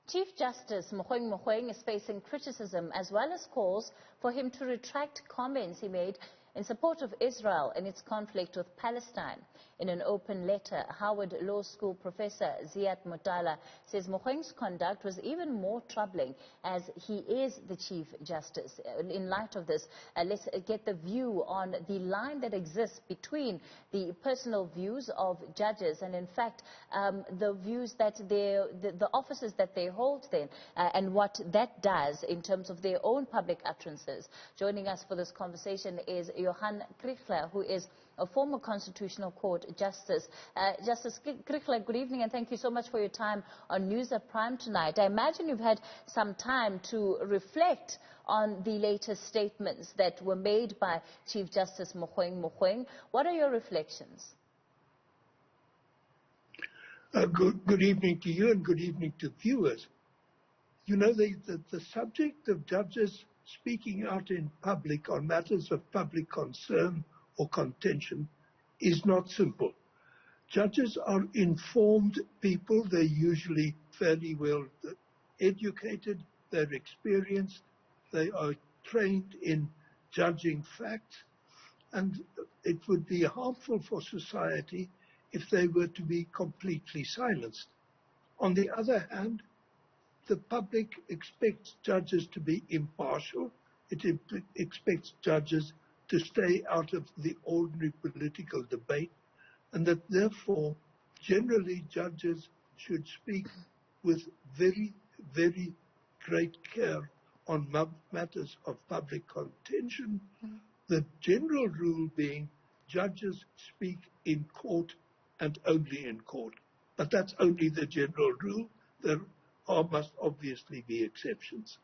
Chief Justice Mogoeng is facing criticism as well as calls for him to retract comments he made in support of Israel in its conflict with Palestine. In an open letter, Howard Law School professor Ziad Motala says Mogoeng's conduct was even more troubling as he is the Chief Justice. In light of this, let's get the view on the line that exists between the personal views of judges and, in fact, the views that the offices that they hold then, and what that does in terms of their own public utterances. Joining us for this conversation is Johann Kriegler, who is a former Constitutional Court Justice. Justice Kriegler, good evening, and thank you so much for your time on News at Prime tonight. I imagine you've had some time to reflect on the latest statements that were made by Chief Justice Mogoeng. What are your reflections? Good evening to you and good evening to viewers. You know, the subject of judges speaking out in public on matters of public concern or contention is not simple. Judges are informed people. They're usually fairly well educated, they're experienced, they are trained in judging facts, and it would be harmful for society if they were to be completely silenced. On the other hand, the public expects judges to be impartial. It expects judges to stay out of the ordinary political debate, and that therefore, generally, judges should speak with very, very great care on matters of public contention. The general rule being judges speak in court and only in court. But that's only the general rule. There must obviously be exceptions.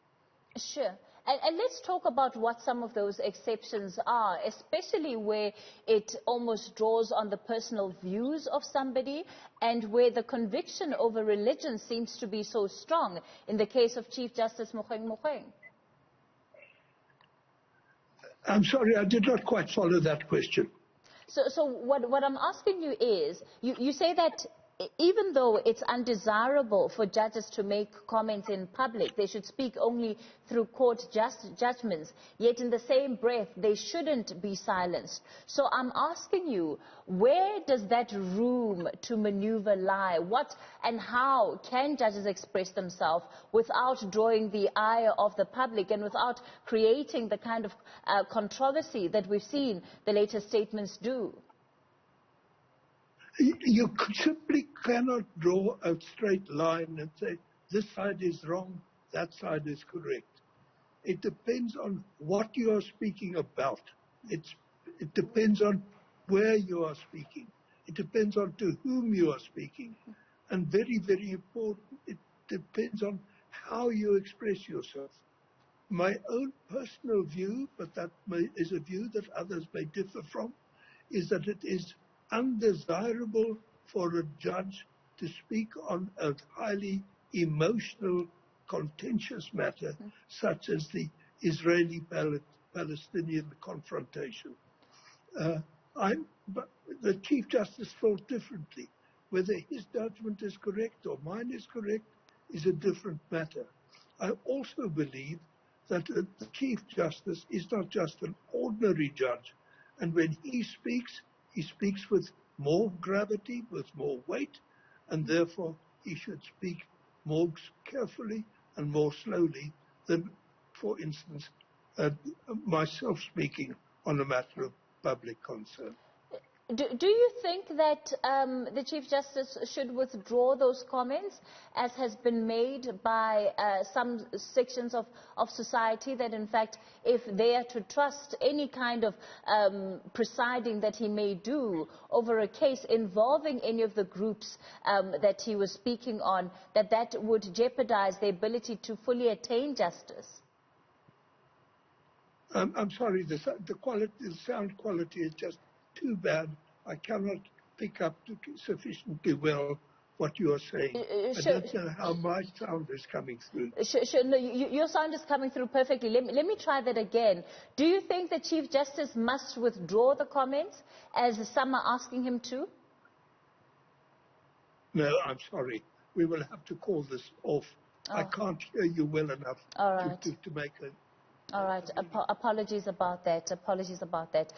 Sure. And let's talk about what some of those exceptions are, especially where it almost draws on the personal views of somebody and where the conviction over religion seems to be so strong in the case of Chief Justice Mogoeng. I'm sorry, I did not quite follow that question. So what I'm asking you is, you say that even though it's undesirable for judges to make comments in public, they should speak only through court judgments, yet in the same breath, they shouldn't be silenced. So I'm asking you, where does that room to maneuver lie? What and how can judges express themselves without drawing the ire of the public and without creating the kind of controversy that we've seen the latest statements do? You simply cannot draw a straight line and say, this side is wrong, that side is correct. It depends on what you are speaking about. It depends on where you are speaking. It depends on to whom you are speaking. And very, very important, it depends on how you express yourself. My own personal view, but that is a view that others may differ from, is that it is undesirable for a judge to speak on a highly emotional, contentious matter, such as the Israeli-Palestinian confrontation. But the Chief Justice thought differently. Whether his judgment is correct or mine is correct is a different matter. I also believe that the Chief Justice is not just an ordinary judge, and when he speaks with more gravity, with more weight, and therefore he should speak more carefully and more slowly than, for instance, myself speaking on a matter of public concern. Do you think that the Chief Justice should withdraw those comments, as has been made by some sections of society, that in fact, if they are to trust any kind of presiding that he may do over a case involving any of the groups that he was speaking on, that would jeopardize the ability to fully attain justice? I'm sorry, the sound quality is just too bad. I cannot pick up sufficiently well what you are saying. I don't know how my sound is coming through. Sure, no, your sound is coming through perfectly. Let me try that again. Do you think the Chief Justice must withdraw the comments, as some are asking him to? No, I'm sorry. We will have to call this off I can't hear you well enough to make a... All right. Apologies about that. Apologies about that.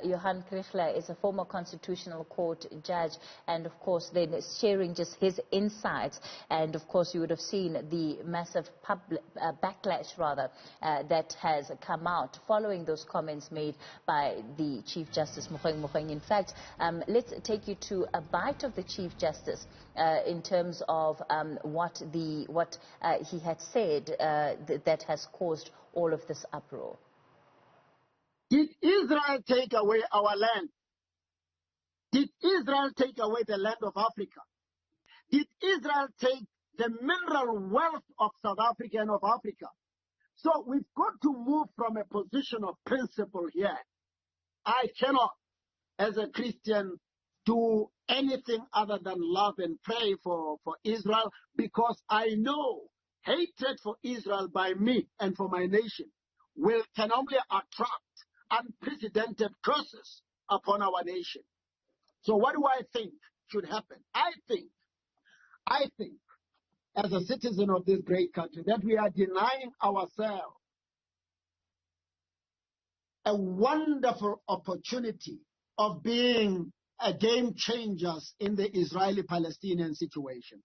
Johann Kriegler is a former Constitutional Court judge, and of course, then sharing just his insights. And of course, you would have seen the massive backlash, rather, that has come out following those comments made by the Chief Justice Mogoeng. In fact, let's take you to a bite of the Chief Justice in terms of what he had said that has caused all of this uproar. Did Israel take away our land? Did Israel take away the land of Africa? Did Israel take the mineral wealth of South Africa and of Africa? So we've got to move from a position of principle here. I cannot, as a Christian, do anything other than love and pray for Israel, because I know hatred for Israel by me and for my nation can only attract unprecedented curses upon our nation. So what do I think should happen? I think, as a citizen of this great country, that we are denying ourselves a wonderful opportunity of being a game changers in the Israeli-Palestinian situation.